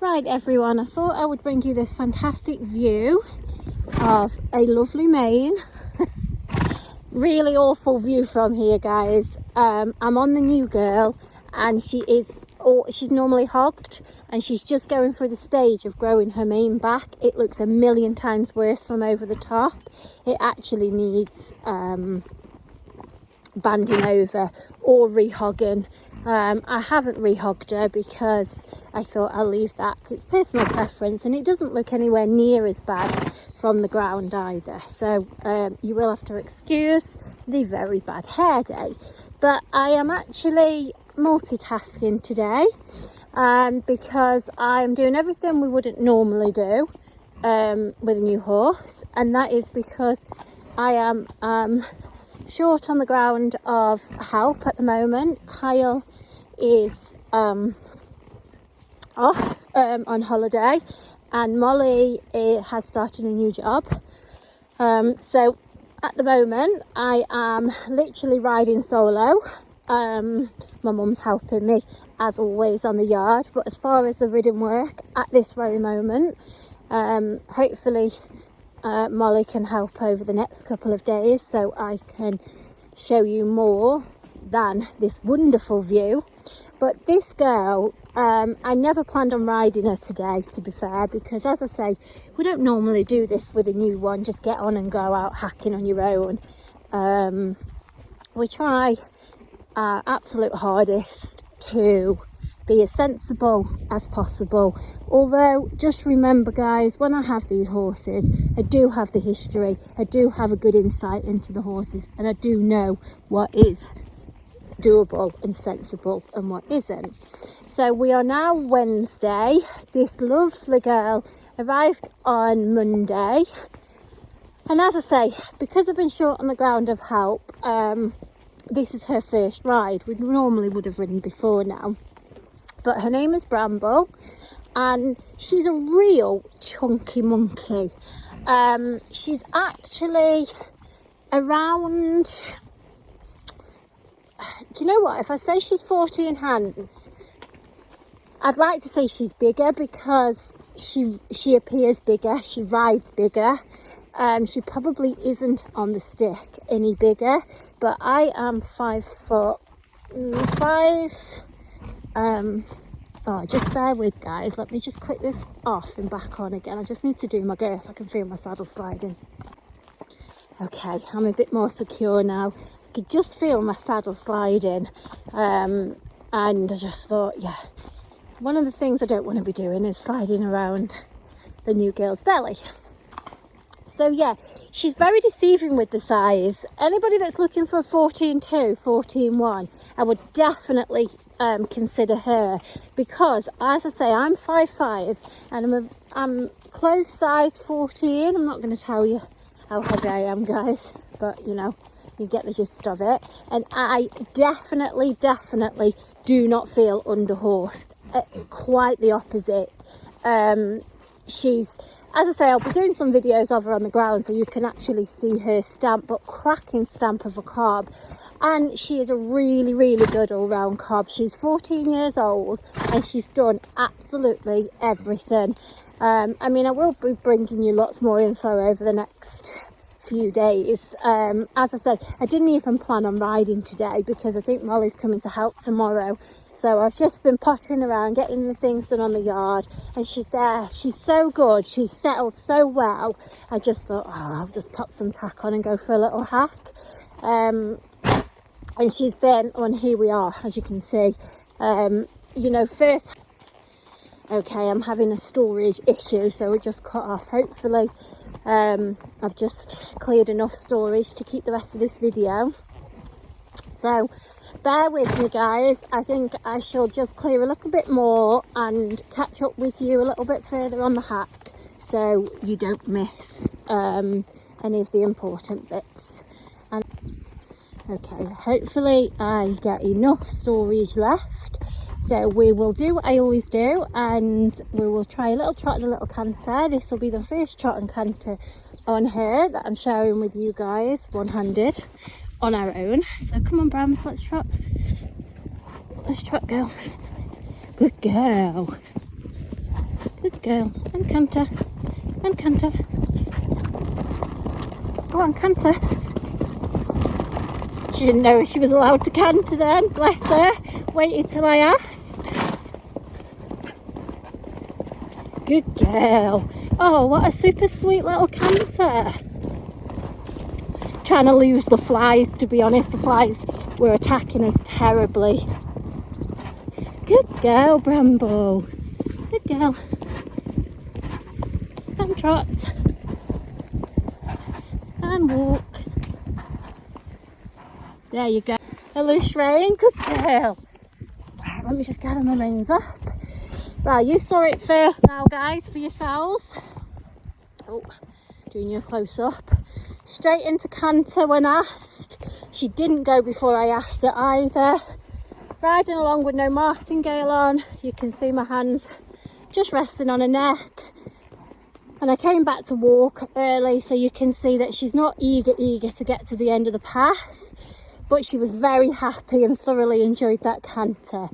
Right everyone, I thought I would bring you this fantastic view of a lovely mane. Really awful view from here, guys. I'm on the new girl and she's normally hogged and she's just going through the stage of growing her mane back. It looks a million times worse from over the top. It actually needs banding over or rehogging. I haven't rehogged her because I thought I'll leave that. It's personal preference and it doesn't look anywhere near as bad from the ground either. So you will have to excuse the very bad hair day. But I am actually multitasking today because I'm doing everything we wouldn't normally do with a new horse. And that is because I am short on the ground of help at the moment. Kyle is off on holiday and Molly has started a new job. So at the moment I am literally riding solo. My mum's helping me as always on the yard, but as far as the ridden work at this very moment, hopefully Molly can help over the next couple of days so I can show you more than this wonderful view. But this girl, I never planned on riding her today, to be fair, because as I say, we don't normally do this with a new one, just get on and go out hacking on your own. We try our absolute hardest to be as sensible as possible, although just remember guys, when I have these horses I do have the history, I do have a good insight into the horses, and I do know what is doable and sensible and what isn't. So we are now Wednesday. This lovely girl arrived on Monday, and as I say, because I've been short on the ground of help, this is her first ride. We normally would have ridden before now. But her name is Bramble and she's a real chunky monkey. She's actually around, do you know what, if I say she's 14 hands, I'd like to say she's bigger because she appears bigger, she rides bigger. She probably isn't on the stick any bigger, but I am 5'5". Oh, just bear with guys, let me just click this off and back on again. I just need to do my girth. I can feel my saddle sliding. Okay, I'm a bit more secure now. I could just feel my saddle sliding, and I just thought, yeah, one of the things I don't want to be doing is sliding around the new girl's belly. So yeah, she's very deceiving with the size. Anybody that's looking for a 14.2, 14.1, I would definitely consider her, because as I say, I'm 5'5" and I'm close size 14. I'm not going to tell you how heavy I am, guys, but you know, you get the gist of it. And I definitely do not feel underhorsed. Quite the opposite. She's, as I say, I'll be doing some videos of her on the ground so you can actually see her stamp, but cracking stamp of a cob. And she is a really good all-round cob. She's 14 years old and she's done absolutely everything. I mean, I will be bringing you lots more info over the next few days. As I said, I didn't even plan on riding today because I think Molly's coming to help tomorrow. So I've just been pottering around, getting the things done on the yard, and she's there. She's so good. She's settled so well. I just thought, oh, I'll just pop some tack on and go for a little hack. And she's been, and here we are, as you can see. You know, first, okay, I'm having a storage issue, so we just cut off. Hopefully, I've just cleared enough storage to keep the rest of this video. So bear with me guys, I think I shall just clear a little bit more and catch up with you a little bit further on the hack so you don't miss any of the important bits. And okay, hopefully I get enough storage left, so we will do what I always do and we will try a little trot and a little canter. This will be the first trot and canter on her that I'm sharing with you guys one-handed on our own. So come on Brams, let's trot. Let's trot, girl. Good girl. girl. And canter. And canter. Go on, canter. She didn't know if she was allowed to canter then, bless her. Waited till I asked. Good girl. Oh, what a super sweet little canter. Trying to lose the flies, to be honest. The flies were attacking us terribly. Good girl, Bramble. Good girl. And trot. And walk. There you go. A loose rein. Good girl. Right, let me just gather my reins up. Right, you saw it first now, guys, for yourselves. Oh, doing you a close up. Straight into canter when asked. She didn't go before I asked her either. Riding along with no martingale on. You can see my hands just resting on her neck. And I came back to walk early, so you can see that she's not eager to get to the end of the path. But she was very happy and thoroughly enjoyed that canter.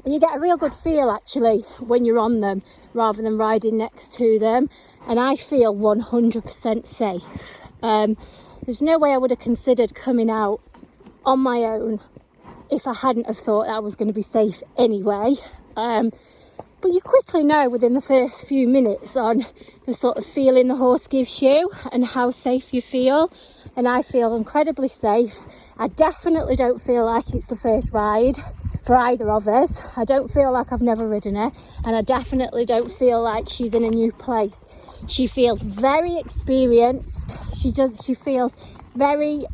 You get a real good feel actually when you're on them rather than riding next to them, and I feel 100% safe. There's no way I would have considered coming out on my own if I hadn't have thought I was going to be safe anyway. But you quickly know within the first few minutes on the sort of feeling the horse gives you and how safe you feel, and I feel incredibly safe. I definitely don't feel like it's the first ride for either of us. I don't feel like I've never ridden her, and I definitely don't feel like she's in a new place. She feels very experienced. She feels very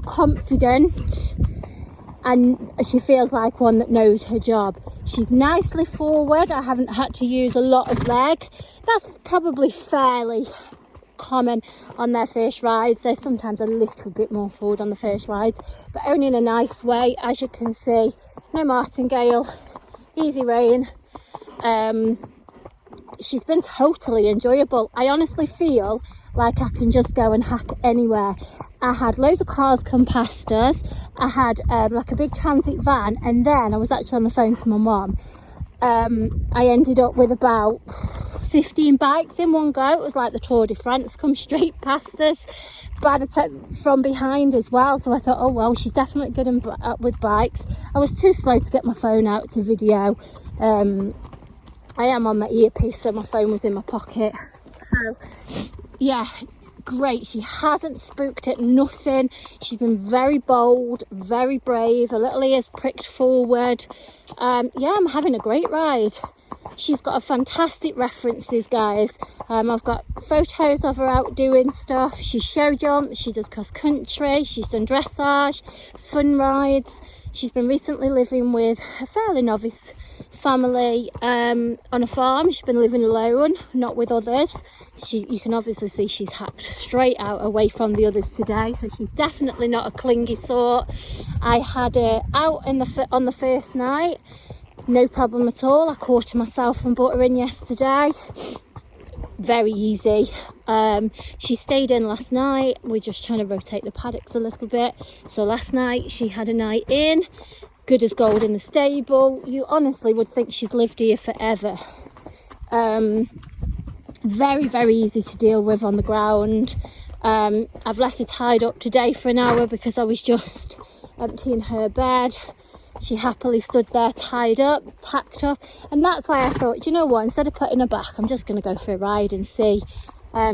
confident, and she feels like one that knows her job. She's nicely forward. I haven't had to use a lot of leg. That's probably fairly common on their first rides. They're sometimes a little bit more forward on the first rides, but only in a nice way. As you can see, no martingale, easy rein. She's been totally enjoyable. I honestly feel like I can just go and hack anywhere. I had loads of cars come past us. I had like a big transit van, and then I was actually on the phone to my mum. I ended up with about 15 bikes in one go. It was like the Tour de France come straight past us from behind as well. So I thought, oh well, she's definitely good with bikes. I was too slow to get my phone out to video. I am on my earpiece, so my phone was in my pocket. So yeah, great. She hasn't spooked at nothing. She's been very bold, very brave. Her little ears pricked forward. Yeah, I'm having a great ride. She's got a fantastic references, guys. I've got photos of her out doing stuff. She show jumps, she does cross country, she's done dressage, fun rides. She's been recently living with a fairly novice family on a farm. She's been living alone, not with others. You can obviously see she's hacked straight out away from the others today, so she's definitely not a clingy sort. I had her out on the first night, no problem at all. I caught her myself and brought her in yesterday. Very easy. She stayed in last night. We're just trying to rotate the paddocks a little bit. So last night she had a night in, good as gold in the stable. You honestly would think she's lived here forever. Very, very easy to deal with on the ground. I've left her tied up today for an hour because I was just emptying her bed. She happily stood there tied up, tacked up, and that's why I thought, do you know what, instead of putting her back, I'm just going to go for a ride and see.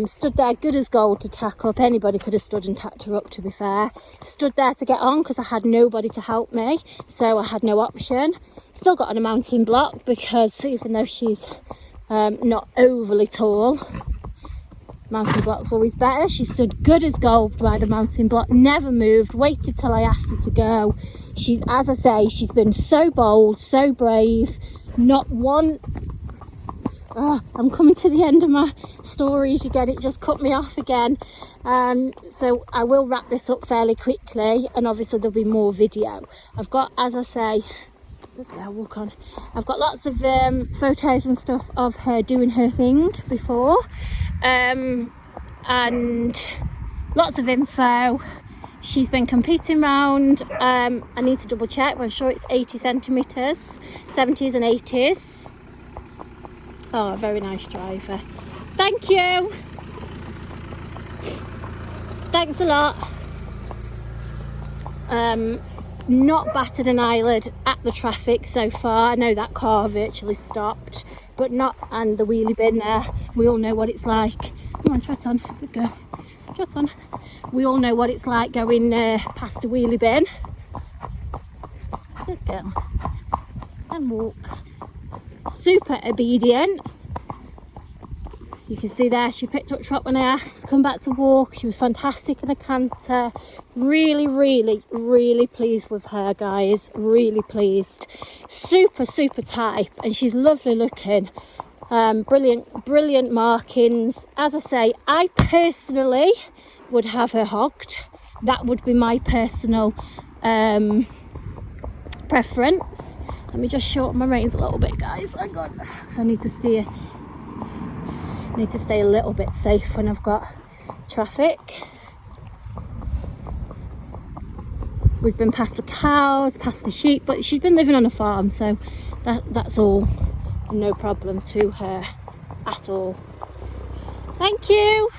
Stood there good as gold to tack up. Anybody could have stood and tacked her up, to be fair. Stood there to get on because I had nobody to help me, so I had no option. Still got on a mounting block because even though she's not overly tall, mountain block's always better. She stood good as gold by the mountain block, never moved, waited till I asked her to go. She's, as I say, she's been so bold, so brave. Not one... Oh, I'm coming to the end of my stories, you get it, just cut me off again. So I will wrap this up fairly quickly, and obviously there'll be more video. I've got, as I say, walk on. I've got lots of photos and stuff of her doing her thing before, and lots of info. She's been competing round. I need to double check, but I'm sure it's 80 centimetres, 70s and 80s. Oh, very nice driver. Thank you. Thanks a lot. Not battered an eyelid at the traffic so far. I know that car virtually stopped, but not, and the wheelie bin there, we all know what it's like. Come on, trot on, good girl, trot on. We all know what it's like going past a wheelie bin. Good girl. And walk. Super obedient. You can see there, she picked up trot when I asked to come back to walk. She was fantastic in a canter. Really, really, really pleased with her, guys. Really pleased. Super, super type, and she's lovely looking. Brilliant markings. As I say, I personally would have her hogged. That would be my personal preference. Let me just shorten my reins a little bit, guys. Hang on, because I need to steer. I need to stay a little bit safe when I've got traffic. We've been past the cows, past the sheep, but she's been living on a farm, so that's all no problem to her at all. Thank you.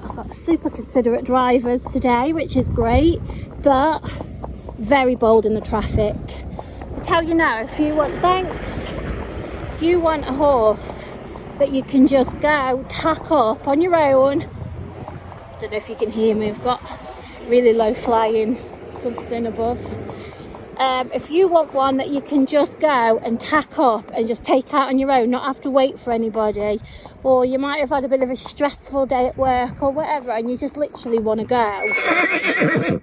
I've got super considerate drivers today, which is great, but very bold in the traffic. I tell you now, if you want, if you want a horse that you can just go tack up on your own, I don't know if you can hear me, I've got really low flying something above. If you want one that you can just go and tack up and just take out on your own, not have to wait for anybody, or you might have had a bit of a stressful day at work or whatever and you just literally want to go.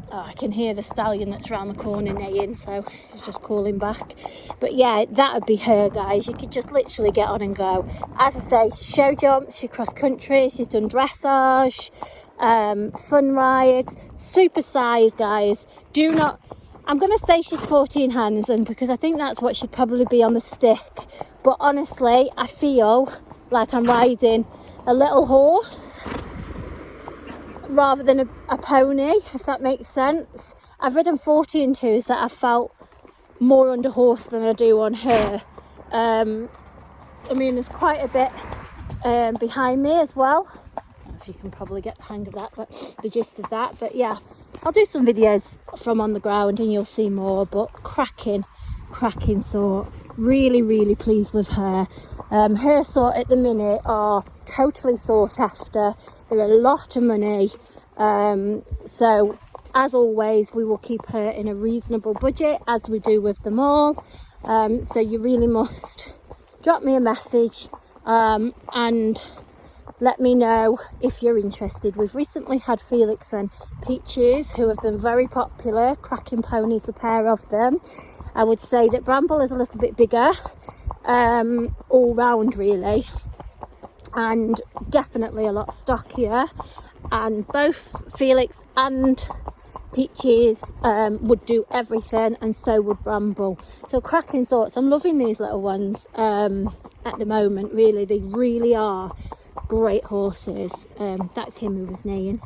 Oh, I can hear the stallion that's around the corner neighing, so he's just calling back. But yeah, that would be her, guys. You could just literally get on and go. As I say, she show jumps, she cross country, she's done dressage, fun rides, super size, guys. Do not, I'm going to say she's 14 hands, and because I think that's what she'd probably be on the stick. But honestly, I feel like I'm riding a little horse rather than a pony, if that makes sense. I've ridden 14-2s that I felt more under horse than I do on her. I mean, there's quite a bit behind me as well. I don't know if you can probably get the hang of that, but the gist of that. But yeah, I'll do some videos from on the ground and you'll see more. But cracking sort. Really, really pleased with her. Her sort at the minute are totally sought after. They're a lot of money. So as always, we will keep her in a reasonable budget, as we do with them all. So you really must drop me a message and let me know if you're interested. We've recently had Felix and Peaches, who have been very popular, cracking ponies, the pair of them. I would say that Bramble is a little bit bigger, all round really, and definitely a lot stockier. And both Felix and Peaches would do everything, and so would Bramble. So cracking sorts. I'm loving these little ones at the moment, really. They really are great horses. That's him who was neighing.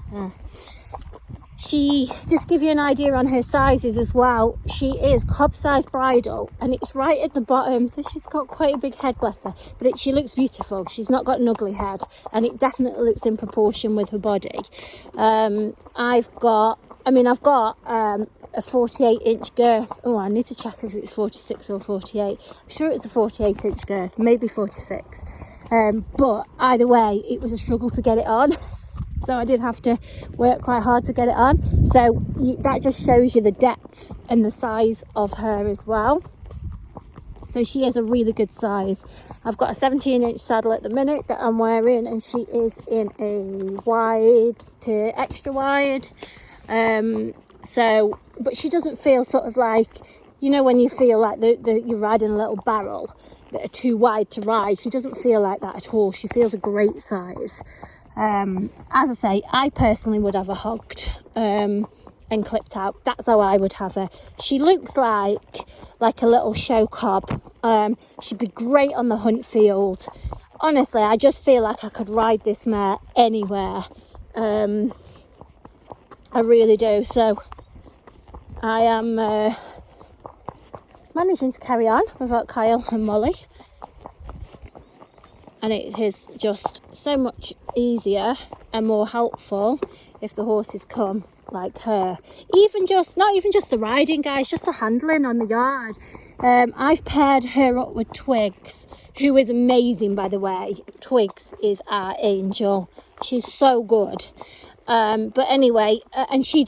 She, just give you an idea on her sizes as well, she is cob size bridle, and it's right at the bottom, so she's got quite a big head, bless her, but she looks beautiful. She's not got an ugly head, and it definitely looks in proportion with her body. I've got a 48-inch girth. Oh, I need to check if it's 46 or 48. I'm sure it's a 48-inch girth, maybe 46. But either way, it was a struggle to get it on. So I did have to work quite hard to get it on. So that just shows you the depth and the size of her as well. So she is a really good size. I've got a 17-inch saddle at the minute that I'm wearing, and she is in a wide to extra wide. But she doesn't feel sort of like, you know, when you feel like you're riding a little barrel that are too wide to ride. She doesn't feel like that at all. She feels a great size. As I say, I personally would have her hogged and clipped out. That's how I would have her. She looks like a little show cob. She'd be great on the hunt field. Honestly, I just feel like I could ride this mare anywhere. I really do. So I am managing to carry on without Kyle and Molly. And it is just so much easier and more helpful if the horses come like her. Not even just the riding, guys, just the handling on the yard. I've paired her up with Twigs, who is amazing, by the way. Twigs is our angel. She's so good. But anyway, and she's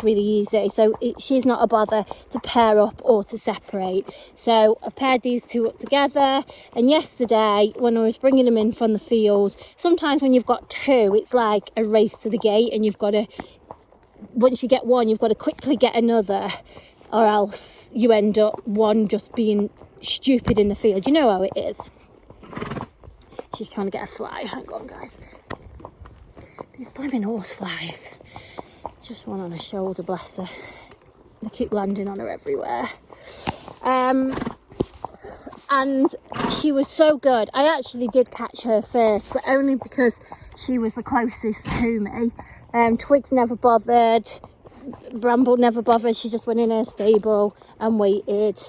really easy, so she's not a bother to pair up or to separate. So I've paired these two up together, and yesterday when I was bringing them in from the field, sometimes when you've got two, it's like a race to the gate, and you've got to, once you get one, you've got to quickly get another, or else you end up one just being stupid in the field. You know how it is. She's trying to get a fly. Hang on, guys. These blooming horse flies. Just one on her shoulder, bless her. They keep landing on her everywhere. And she was so good. I actually did catch her first, but only because she was the closest to me. Twigs never bothered. Bramble never bothered. She just went in her stable and waited.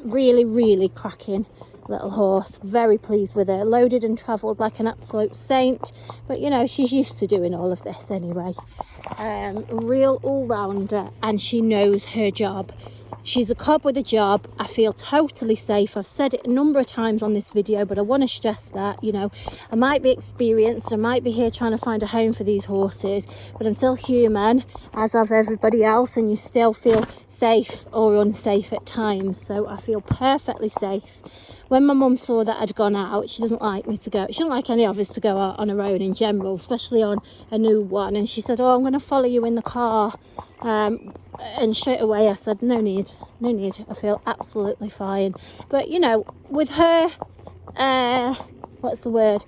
Really, really cracking little horse. Very pleased with her. Loaded and travelled like an absolute saint, but you know, she's used to doing all of this anyway. Real all-rounder, and she knows her job. She's a cob with a job. I feel totally safe. I've said it a number of times on this video, but I want to stress that, you know, I might be experienced, I might be here trying to find a home for these horses, but I'm still human, as of everybody else, and you still feel safe or unsafe at times. So I feel perfectly safe. When my mum saw that I'd gone out, she doesn't like me to go, she doesn't like any of us to go out on her own in general, especially on a new one, and she said, oh, I'm going to follow you in the car. And straight away I said, no need, I feel absolutely fine. But you know, with her what's the word,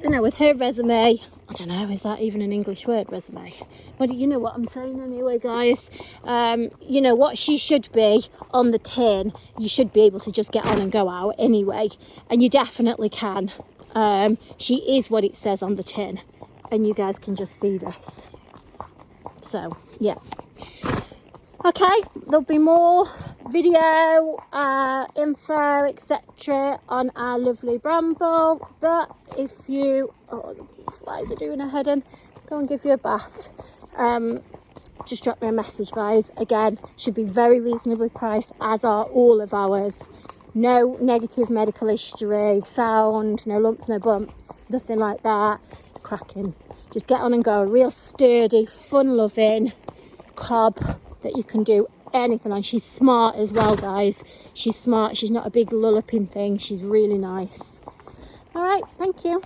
you know, with her resume, I don't know, is that even an English word, resume? Well, you know what I'm saying anyway, guys. You know what she should be on the tin, you should be able to just get on and go out anyway, and you definitely can. She is what it says on the tin, and you guys can just see this. So yeah, okay, there'll be more video info etc on our lovely Bramble, but if you, oh, the flies are doing her head in, go and give you a bath. Just drop me a message, guys. Again, should be very reasonably priced, as are all of ours. No negative medical history, sound, no lumps, no bumps, nothing like that. Cracking. Just get on and go. A real sturdy, fun-loving cob that you can do anything on. She's smart as well, guys. She's smart. She's not a big lulloping thing. She's really nice. All right, thank you.